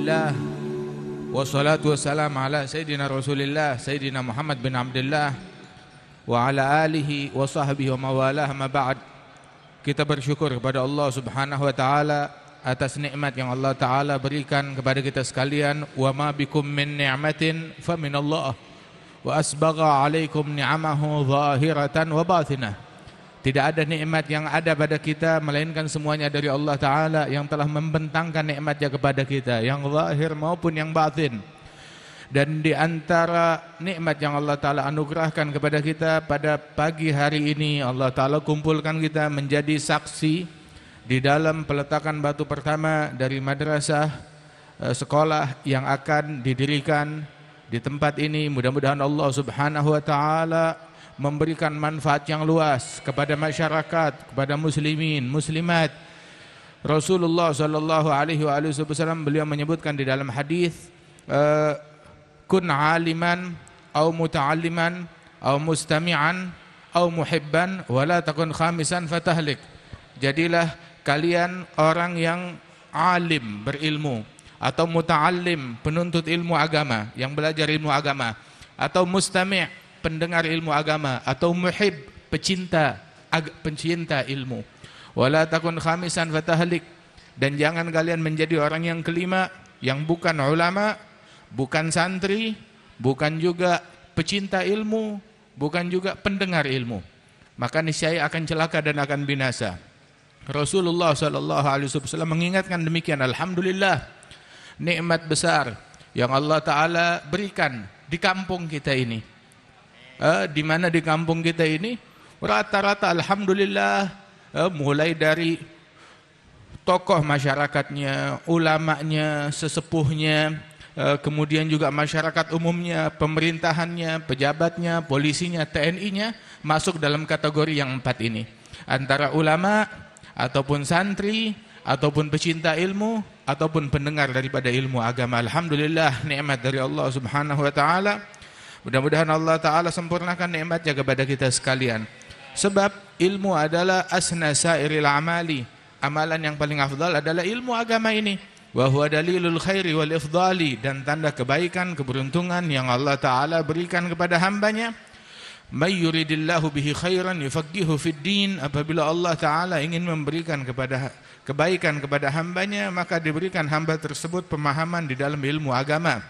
Alhamdulillah wassalatu wassalamu ala Sayyidina Rasulillah Sayyidina Muhammad bin Abdullah wa ala alihi wa sahbihi wa mawalah, ma ba'd. Kita bersyukur kepada Allah subhanahu wa ta'ala atas nikmat yang Allah ta'ala berikan kepada kita sekalian. Wa ma bikum min ni'matin fa min Allah wa asbagha alaikum ni'amahu zahiratan wa batinah. Tidak ada nikmat yang ada pada kita melainkan semuanya dari Allah Ta'ala yang telah membentangkan nikmatnya kepada kita, yang zahir maupun yang batin. Dan di antara nikmat yang Allah Ta'ala anugerahkan kepada kita pada pagi hari ini, Allah Ta'ala kumpulkan kita menjadi saksi di dalam peletakan batu pertama dari madrasah sekolah yang akan didirikan di tempat ini. Mudah-mudahan Allah Subhanahu wa Ta'ala memberikan manfaat yang luas kepada masyarakat, kepada muslimin, muslimat. Rasulullah sallallahu alaihi wasallam beliau menyebutkan di dalam hadis, kun aliman au muta'alliman au mustami'an au muhibban wa la takun khamisan fatahlik. Jadilah kalian orang yang alim, berilmu, atau muta'allim, penuntut ilmu agama, yang belajar ilmu agama, atau mustami', pendengar ilmu agama, atau muhib, pencinta ilmu. Wala takun khamisan fatahlik, dan jangan kalian menjadi orang yang kelima, yang bukan ulama, bukan santri, bukan juga pecinta ilmu, bukan juga pendengar ilmu, maka niscaya akan celaka dan akan binasa. Rasulullah sallallahu alaihi wasallam mengingatkan demikian. Alhamdulillah, nikmat besar yang Allah Ta'ala berikan di kampung kita ini. Di mana di kampung kita ini rata-rata alhamdulillah, mulai dari tokoh masyarakatnya, ulamanya, sesepuhnya, kemudian juga masyarakat umumnya, pemerintahannya, pejabatnya, polisinya, TNI-nya masuk dalam kategori yang 4 ini. Antara ulama ataupun santri ataupun pecinta ilmu ataupun pendengar daripada ilmu agama. Alhamdulillah, nikmat dari Allah Subhanahu wa Ta'ala. Mudah-mudahan Allah Ta'ala sempurnakan nikmatnya kepada kita sekalian. Sebab ilmu adalah asna sairil amali, amalan yang paling afdal adalah ilmu agama ini. Wa huwa dalilul khairi wal ifdali, dan tanda kebaikan, keberuntungan yang Allah Ta'ala berikan kepada hambanya. May yuridillahu bihi khairan yufaqihu fid din. Apabila Allah Ta'ala ingin memberikan kepada kebaikan kepada hambanya, maka diberikan hamba tersebut pemahaman di dalam ilmu agama.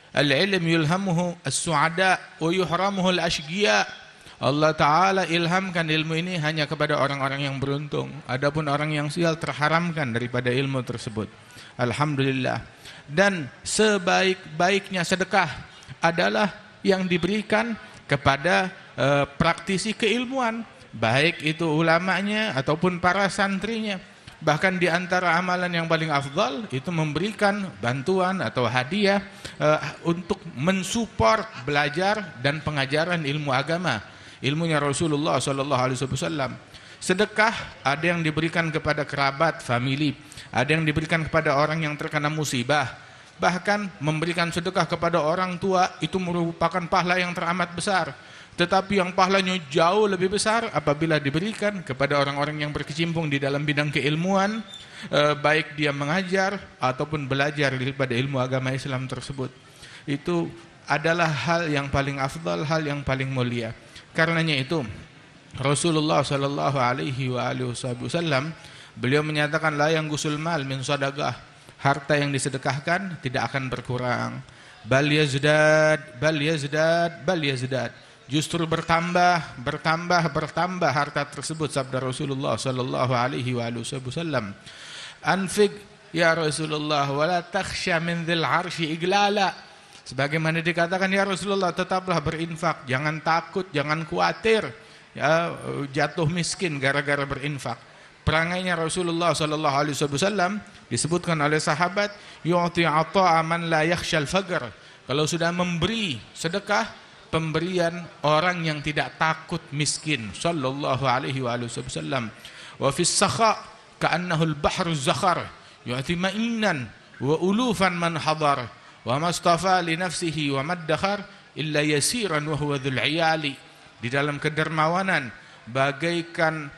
Al-ilm yulhamuhu as-su'ada wa yuhramuhu al-ashqiya. Allah Ta'ala ilhamkan ilmu ini hanya kepada orang-orang yang beruntung. Adapun orang yang sial terharamkan daripada ilmu tersebut. Alhamdulillah. Dan sebaik-baiknya sedekah adalah yang diberikan kepada praktisi keilmuan, baik itu ulamanya ataupun para santrinya. Bahkan di antara amalan yang paling afdal itu memberikan bantuan atau hadiah untuk mensupport belajar dan pengajaran ilmu agama, ilmunya Rasulullah sallallahu alaihi wasallam. Sedekah ada yang diberikan kepada kerabat, famili, ada yang diberikan kepada orang yang terkena musibah. Bahkan memberikan sedekah kepada orang tua itu merupakan pahala yang teramat besar. Tetapi yang pahalanya jauh lebih besar apabila diberikan kepada orang-orang yang berkecimpung di dalam bidang keilmuan, baik dia mengajar ataupun belajar daripada ilmu agama Islam tersebut. Itu adalah hal yang paling afdal, hal yang paling mulia. Karenanya itu Rasulullah sallallahu alaihi wasallam beliau menyatakan, la yang gusul mal min sadaqah, harta yang disedekahkan tidak akan berkurang, bal yazdad bal yazdad bal yazdad, justru bertambah harta tersebut. Sabda Rasulullah sallallahu alaihi wasallam, anfiq ya Rasulullah wala takhsha min dzil arsy iglala. Sebagaimana dikatakan, ya Rasulullah, tetaplah berinfak, jangan takut, jangan khawatir ya jatuh miskin gara-gara berinfak. Perangainya Rasulullah sallallahu alaihi wasallam disebutkan oleh sahabat, yu'ti ata'a man la yakhshal faqr. Kalau sudah memberi sedekah, pemberian orang yang tidak takut miskin. Sallallahu alaihi wasallam. Wa fis sakha ka'annahu al-bahru az-zakhar yu'ti ma'inan wa ulufan man hadar wa mastafa li nafsihi wa maddakhar illa yasiran wa huwa dhul iyali. Di dalam kedermawanan bagaikan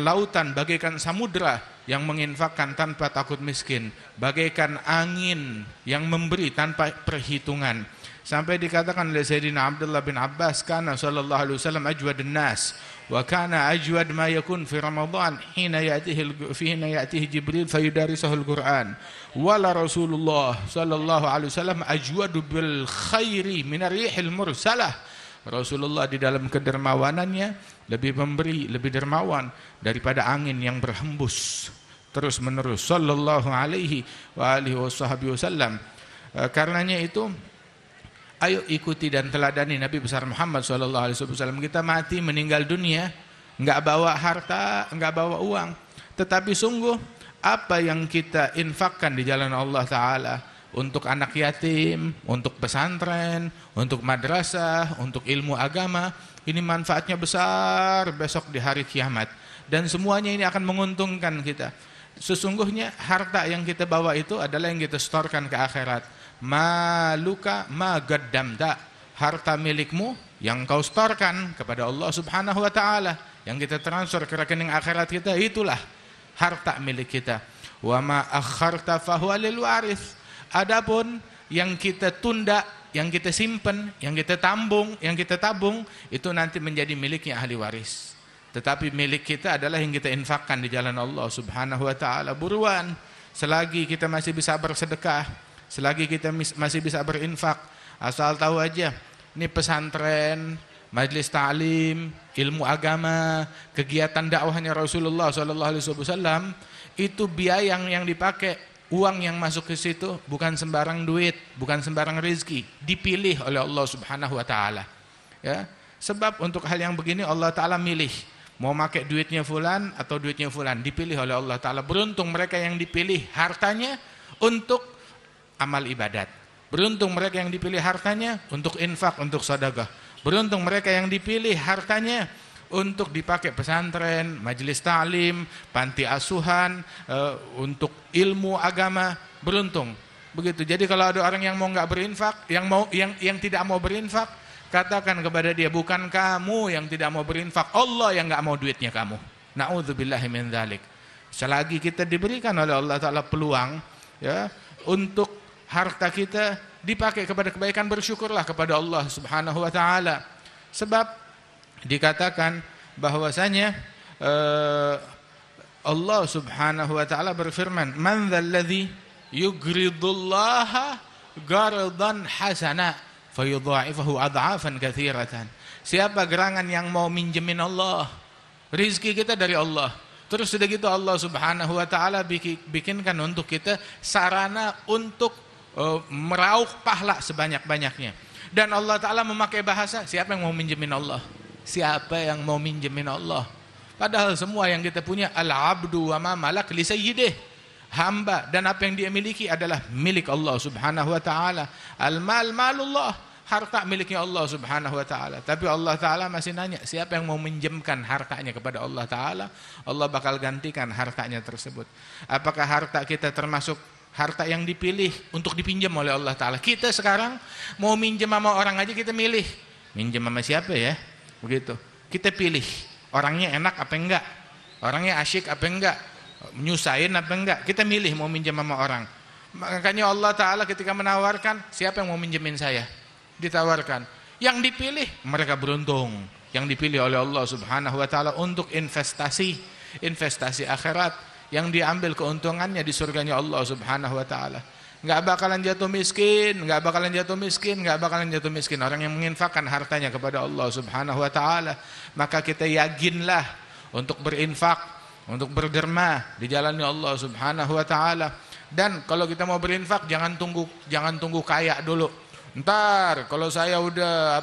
lautan, bagaikan samudra yang menginfakkan tanpa takut miskin, bagaikan angin yang memberi tanpa perhitungan. Sampai dikatakan oleh Sayyidina Abdullah bin Abbas, kana sallallahu alaihi wasallam ajwadun nas wa kana ajwad ma yakun fi Ramadan hina ya'tihi Jibril fayudarisuhu al-Qur'an. Wala Rasulullah sallallahu alaihi wasallam ajwadu bil khairi min ar-rihil mursalah. Rasulullah di dalam kedermawanannya lebih memberi, lebih dermawan daripada angin yang berhembus terus menerus, sallallahu alaihi wa alihi wasallam. Karenanya itu, ayo ikuti dan teladani Nabi besar Muhammad sallallahu alaihi wasallam. Kita mati meninggal dunia enggak bawa harta, enggak bawa uang, tetapi sungguh apa yang kita infakkan di jalan Allah Ta'ala, untuk anak yatim, untuk pesantren, untuk madrasah, untuk ilmu agama, ini manfaatnya besar besok di hari kiamat, dan semuanya ini akan menguntungkan kita. Sesungguhnya harta yang kita bawa itu adalah yang kita setorkan ke akhirat. Maluka ma gaddamta, harta milikmu yang kau setorkan kepada Allah Subhanahu wa Ta'ala, yang kita transfer ke rekening akhirat kita, itulah harta milik kita. Wa ma akharta fahuwa lil waris. Adapun yang kita tunda, yang kita simpan, yang kita tabung, itu nanti menjadi miliknya ahli waris. Tetapi milik kita adalah yang kita infakkan di jalan Allah Subhanahu wa Ta'ala. Buruan, selagi kita masih bisa bersedekah, selagi kita masih bisa berinfak, asal tahu aja, ini pesantren, majelis ta'lim, ilmu agama, kegiatan dakwahnya Rasulullah SAW, itu biaya yang dipakai, uang yang masuk ke situ bukan sembarang duit, bukan sembarang rezeki, dipilih oleh Allah Subhanahu wa Ta'ala. Ya, sebab untuk hal yang begini Allah Ta'ala milih, mau pakai duitnya fulan atau duitnya fulan, dipilih oleh Allah Ta'ala. Beruntung mereka yang dipilih hartanya untuk amal ibadat. Beruntung mereka yang dipilih hartanya untuk infak, untuk sedekah. Beruntung mereka yang dipilih hartanya untuk dipakai pesantren, majelis ta'lim, panti asuhan, untuk ilmu agama. Beruntung begitu. Jadi kalau ada orang yang mau nggak berinfak, yang tidak mau berinfak, katakan kepada dia, bukan kamu yang tidak mau berinfak, Allah yang nggak mau duitnya kamu. Na'udzubillahi min dzalik. Selagi kita diberikan oleh Allah Ta'ala peluang, ya, untuk harta kita dipakai kepada kebaikan, bersyukurlah kepada Allah Subhanahu wa Ta'ala. Sebab dikatakan bahwasanya Allah Subhanahu wa Ta'ala berfirman, man dzalladzi yugridullaha qardan hasana fayudha'ifahu adhafan katsiratan. Siapa gerangan yang mau minjemin Allah, rizki kita dari Allah, terus sudah gitu Allah Subhanahu wa Ta'ala bikinkan untuk kita sarana untuk meraup pahala sebanyak-banyaknya. Dan Allah Ta'ala memakai bahasa, siapa yang mau minjemin Allah? Siapa yang mau minjemin Allah? Padahal semua yang kita punya, al-abdu wa ma malak li sayyidih, hamba dan apa yang dia miliki adalah milik Allah Subhanahu wa Ta'ala. Al-mal malullah, harta miliknya Allah Subhanahu wa Ta'ala. Tapi Allah Ta'ala masih nanya, siapa yang mau minjemkan hartanya kepada Allah Ta'ala, Allah bakal gantikan hartanya tersebut. Apakah harta kita termasuk harta yang dipilih untuk dipinjam oleh Allah Ta'ala? Kita sekarang mau minjem sama orang aja kita milih, minjem sama siapa ya, begitu. Kita pilih, orangnya enak apa enggak, orangnya asyik apa enggak, menyusahin apa enggak, kita milih mau minjem sama orang. Makanya Allah Ta'ala ketika menawarkan, siapa yang mau minjemin saya, ditawarkan. Yang dipilih, mereka beruntung, yang dipilih oleh Allah Subhanahu wa Ta'ala untuk investasi akhirat, yang diambil keuntungannya di surganya Allah Subhanahu wa Ta'ala. Nggak bakalan jatuh miskin, nggak bakalan jatuh miskin orang yang menginfakkan hartanya kepada Allah Subhanahu wa Ta'ala. Maka kita yakinlah untuk berinfak, untuk berderma di jalannya Allah Subhanahu wa Ta'ala. Dan kalau kita mau berinfak, jangan tunggu kaya dulu. Ntar kalau saya udah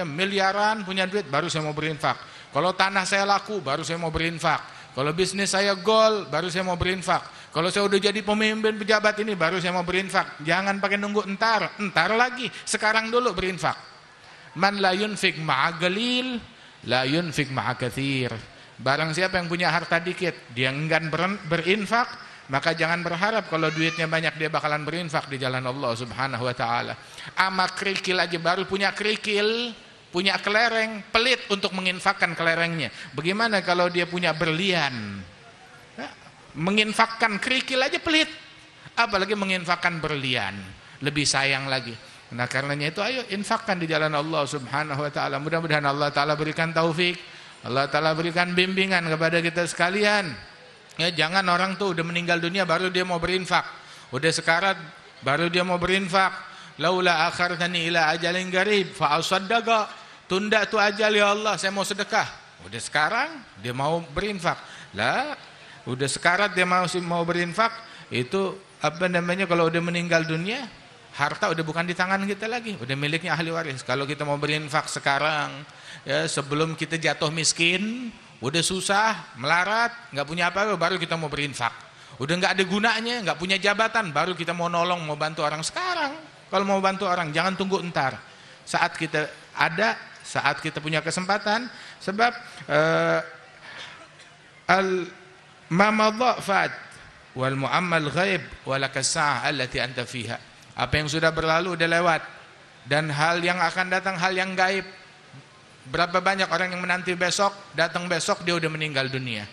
miliaran punya duit, baru saya mau berinfak. Kalau tanah saya laku, baru saya mau berinfak. Kalau bisnis saya gol, baru saya mau berinfak. Kalau saya udah jadi pemimpin pejabat ini, baru saya mau berinfak. Jangan pakai nunggu entar lagi, sekarang dulu berinfak. Man la yunfik ma'a qalil, la yunfik ma'a katsir. Barang siapa yang punya harta dikit, dia enggan berinfak, maka jangan berharap kalau duitnya banyak dia bakalan berinfak di jalan Allah Subhanahu wa Ta'ala. Ama kerikil aja baru punya kerikil, punya kelereng, pelit untuk menginfakkan kelerengnya. Bagaimana kalau dia punya berlian? Menginfakkan kerikil aja pelit, apalagi menginfakkan berlian, lebih sayang lagi. Nah karenanya itu ayo infakkan di jalan Allah subhanahu wa ta'ala. Mudah-mudahan Allah ta'ala berikan taufik, Allah ta'ala berikan bimbingan kepada kita sekalian. Ya, jangan orang tuh udah meninggal dunia baru dia mau berinfak, udah sekarat baru dia mau berinfak. Laula akhartani ila ajalin qarib fa asaddaqa, tunda tuh ajal ya Allah, saya mau sedekah. Udah sekarang dia mau berinfak. Lah, udah sekarat dia mau berinfak, itu apa namanya, kalau udah meninggal dunia harta udah bukan di tangan kita lagi, udah miliknya ahli waris. Kalau kita mau berinfak sekarang, ya sebelum kita jatuh miskin, udah susah, melarat, nggak punya apa-apa, baru kita mau berinfak. Udah nggak ada gunanya, nggak punya jabatan, baru kita mau nolong, mau bantu orang sekarang. Kalau mau bantu orang, jangan tunggu entar. Saat kita ada, saat kita punya kesempatan, sebab al-mamadha fat wal mu'ammal ghaib walakas sa'ah allati anta fiha. Apa yang sudah berlalu udah lewat, dan hal yang akan datang hal yang gaib. Berapa banyak orang yang menanti besok, datang besok dia udah meninggal dunia.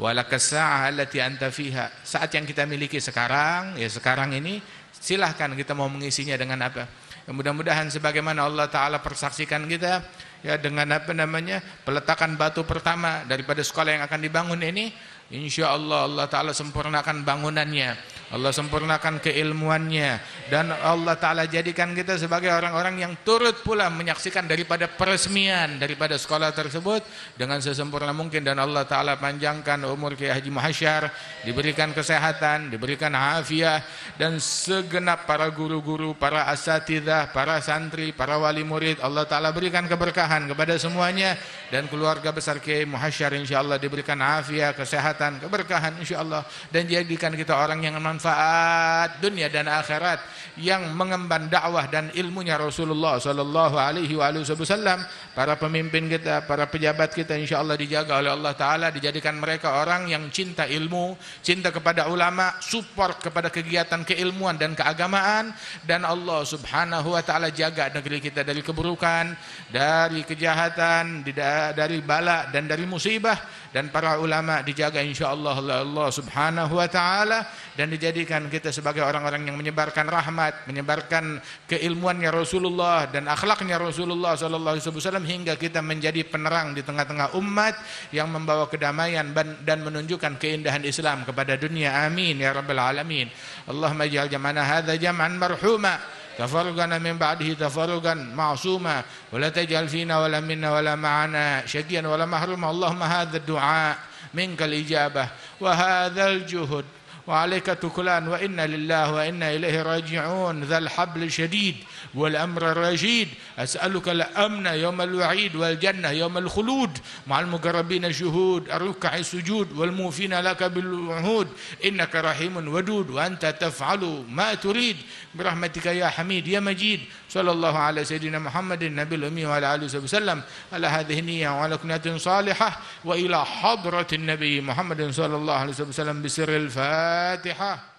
Walakas sa'ah allati anta fiha. Saat yang kita miliki sekarang, ya sekarang ini, silahkan kita mau mengisinya dengan apa. Ya, mudah-mudahan sebagaimana Allah Ta'ala persaksikan kita, ya dengan apa namanya, peletakan batu pertama daripada sekolah yang akan dibangun ini, insya Allah Allah Ta'ala sempurnakan bangunannya, Allah sempurnakan keilmuannya, dan Allah Ta'ala jadikan kita sebagai orang-orang yang turut pula menyaksikan daripada peresmian daripada sekolah tersebut dengan sesempurna mungkin. Dan Allah Ta'ala panjangkan umur Kiai Haji Muhasyar, diberikan kesehatan, diberikan afiah, dan segenap para guru-guru, para asatidzah, para santri, para wali murid, Allah Ta'ala berikan keberkahan kepada semuanya. Dan keluarga besar Kiai Muhasyar insyaAllah diberikan afiah, kesehatan, keberkahan insyaAllah, dan jadikan kita orang yang manfaat dunia dan akhirat, yang mengemban dakwah dan ilmunya Rasulullah sallallahu alaihi wasallam. Para pemimpin kita, para pejabat kita insyaallah dijaga oleh Allah Ta'ala, dijadikan mereka orang yang cinta ilmu, cinta kepada ulama, support kepada kegiatan keilmuan dan keagamaan. Dan Allah subhanahu wa ta'ala jaga negeri kita dari keburukan, dari kejahatan, dari bala dan dari musibah. Dan para ulama dijaga insyaallah oleh Allah subhanahu wa ta'ala, dan dijadikan kita sebagai orang-orang yang menyebarkan rahmat, menyebarkan keilmuannya Rasulullah dan akhlaknya Rasulullah sallallahu alaihi wasallam, hingga kita menjadi penerang di tengah-tengah umat yang membawa kedamaian dan menunjukkan keindahan Islam kepada dunia. Amin ya rabbal alamin. Allahumma ij'al jam'ana hadza jam'an marhuma, tafarruqana min ba'dihi tafarruqan ma'suma, wa la taj'al fina wa la minna wa la ma'ana syaqiyan wa la mahruma. Allahumma hadza ad-du'a minkal ijabah wa hadzal juhud وعليك تكلان وإنا لله وإنا إليه راجعون ذا الحبل الشديد والأمر الرشيد. أسألك الأمن يوم الوعيد والجنة يوم الخلود مع المقربين الشهود الركع السجود والموفين لك بالوعود. إنك رحيم ودود وأنت تفعل ما تريد برحمتك يا حميد يا مجيد. صلى الله على سيدنا محمد النبي الأمي وعلى آله وسلم على هذه النية وعلى كنية صالحة وإلى حضرة النبي محمد صلى الله عليه وسلم بسر الفاتحة.